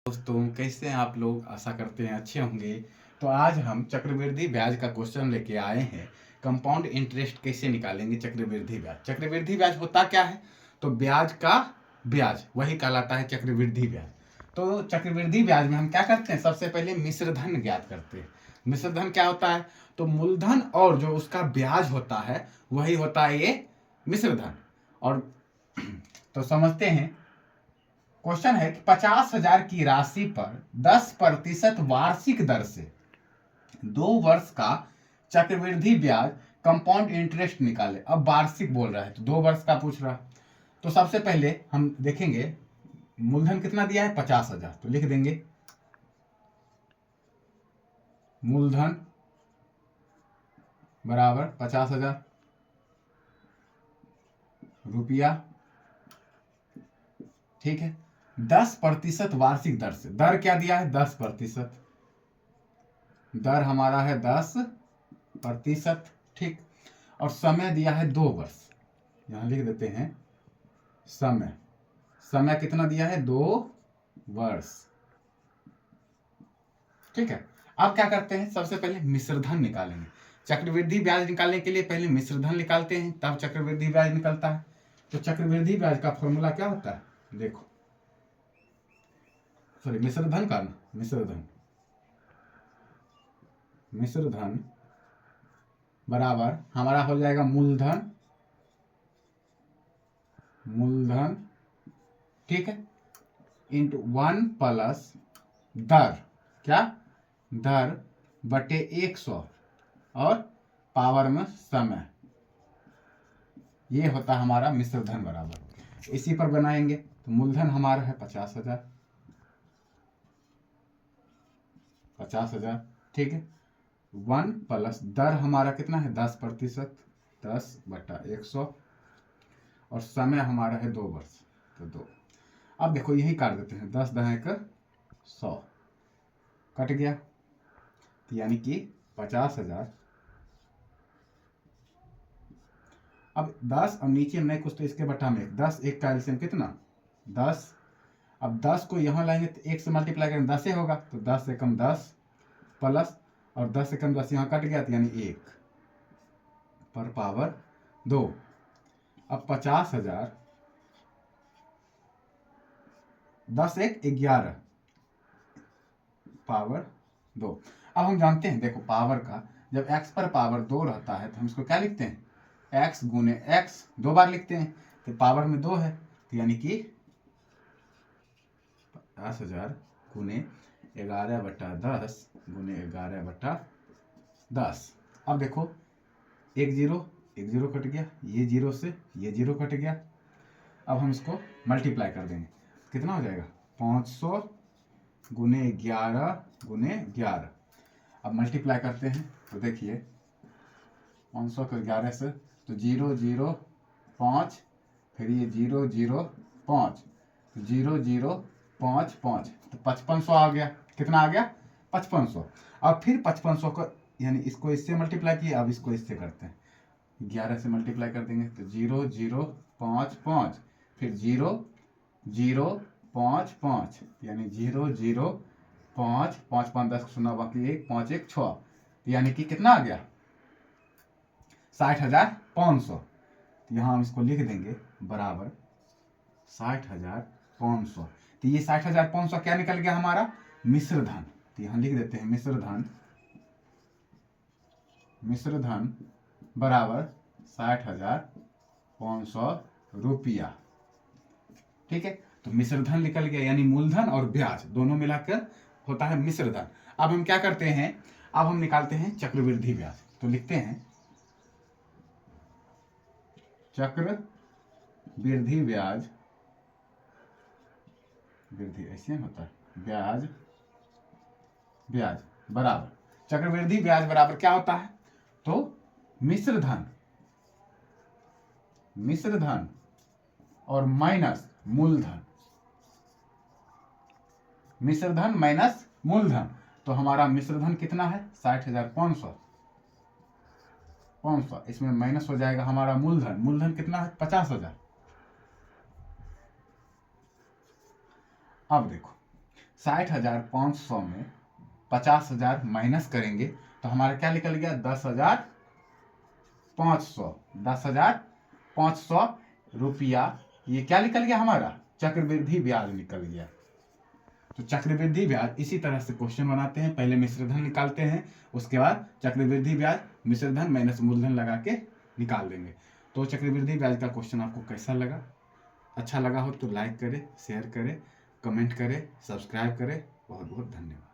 दोस्तों, कैसे हैं आप लोग? आशा करते हैं अच्छे होंगे। तो आज हम चक्रवृद्धि ब्याज का क्वेश्चन लेके आए हैं। कंपाउंड इंटरेस्ट कैसे निकालेंगे चक्रवृद्धि ब्याज। चक्रवृद्धि ब्याज होता क्या है? तो ब्याज का ब्याज वही कहलाता है चक्रवृद्धि ब्याज। तो चक्रवृद्धि ब्याज में हम क्या करते हैं? सबसे पहले मिश्र धन ज्ञात करते हैं। मिश्र धन क्या होता है? तो मूलधन और जो उसका ब्याज होता है वही होता है ये मिश्र धन। और तो समझते हैं। क्वेश्चन है कि 50,000 की राशि पर 10% वार्षिक दर से 2 वर्ष का चक्रवृद्धि ब्याज कंपाउंड इंटरेस्ट निकाले। अब वार्षिक बोल रहा है तो 2 वर्ष का पूछ रहा। तो सबसे पहले हम देखेंगे मूलधन कितना दिया है 50,000, तो लिख देंगे मूलधन बराबर 50,000 रुपया। ठीक है, 10% वार्षिक दर से। दर क्या दिया है? 10%। दर हमारा है 10%। ठीक, और समय दिया है 2 वर्ष। यहां लिख देते हैं समय। समय कितना दिया है? 2 वर्ष। ठीक है, अब क्या करते हैं? सबसे पहले मिश्रधन निकालेंगे। चक्रवृद्धि ब्याज निकालने के लिए पहले मिश्रधन निकालते हैं, तब चक्रवृद्धि ब्याज निकलता है। तो चक्रवृद्धि ब्याज का फॉर्मूला क्या होता है? देखो, सॉरी, मिश्रधन का ना, मिश्रधन बराबर हमारा हो जाएगा मूलधन। ठीक है, इंटू 1 प्लस दर। क्या? दर बटे 100 और पावर में समय। ये होता है हमारा मिश्रधन बराबर। इसी पर बनाएंगे तो मूलधन हमारा है 50,000। ठीक है, 1 प्लस दर हमारा कितना है? 10%। 10/100 और समय हमारा है 2 वर्ष, तो 2। अब देखो यही काट देते हैं, 10 दहें का 100 कट गया, तो यानी कि 50,000। अब 10 और नीचे नहीं कुछ, तो इसके बटा में 1। 10 1 का एलसीएम कितना? 10। अब 10 को यहाँ लाएंगे तो 1 से मल्टीप्लाई करेंगे 10 ही होगा, तो 10 से कम 10 प्लस, और 10 से कम 10 यहाँ कट गया, तो यानी 1 पर पावर 2। अब 50,000, 10 1 11 पावर 2। अब हम जानते हैं, देखो पावर का जब x पर पावर 2 रहता है तो हम इसको क्या लिखते हैं? x गुने x 2 बार लिखते हैं, तो पावर में 2 है, तो यानी कि 50,000 गुने 11/10 गुने 11/10। अब देखो 1 0 1 0 कट गया, ये 0 से ये 0 कट गया। अब हम इसको मल्टीप्लाई कर देंगे, कितना हो जाएगा? 500 गुने 11 गुने 11। अब मल्टीप्लाई करते हैं तो देखिए 500 को 11 से, तो 0 0 5, फिर ये 0 0 5, 0 0 5 5, तो 5500 आ गया। कितना आ गया? 5500। अब फिर 5500 को, यानी इसको इससे मल्टीप्लाई किए, अब इसको इससे करते हैं, 11 से मल्टीप्लाई कर देंगे, तो 0 0 5 5, फिर 0 0 5 5, यानी 0 0 5 5 5 10 0 बाकी 1 5 1 6, यानी कि कितना आ गया? 60,500। तो यहाँ हम इसको लिख देंगे बराबर 60,500। तो ये 60,500 क्या निकल गया हमारा? मिश्रधन। तो यहाँ लिख देते हैं मिश्रधन बराबर 60,500 रुपया। ठीक है, तो मिश्रधन निकल गया, यानी मूलधन और ब्याज दोनों मिलाकर होता है मिश्रधन। अब हम क्या करते हैं? अब हम निकालते हैं चक्रवृद्धि ब्याज। तो लिखते हैं चक्रवृद्धि ब्याज, वृद्धि ऐसे होता है, ब्याज बराबर, चक्रवृद्धि ब्याज बराबर क्या होता है? तो मिश्रधन और माइनस मूलधन। मिश्रधन माइनस मूलधन, तो हमारा मिश्रधन कितना है? 60,500। इसमें माइनस हो जाएगा हमारा मूलधन। मूलधन कितना है? 50,000। अब देखो 60,500 में 50,000 माइनस करेंगे तो हमारा क्या निकल गया? 10,500। 10,500 रुपया ये क्या निकल गया हमारा? चक्रवृद्धि ब्याज निकल गया। तो चक्रवृद्धि ब्याज इसी तरह से क्वेश्चन बनाते हैं, पहले मिश्रधन निकालते हैं, उसके बाद चक्रवृद्धि ब्याज मिश्रधन माइनस मूलधन लगा के निकाल देंगे। तो चक्रवृद्धि ब्याज का क्वेश्चन आपको कैसा लगा? अच्छा लगा हो तो लाइक करें, शेयर करें, कमेंट करें, सब्सक्राइब करें। बहुत बहुत धन्यवाद।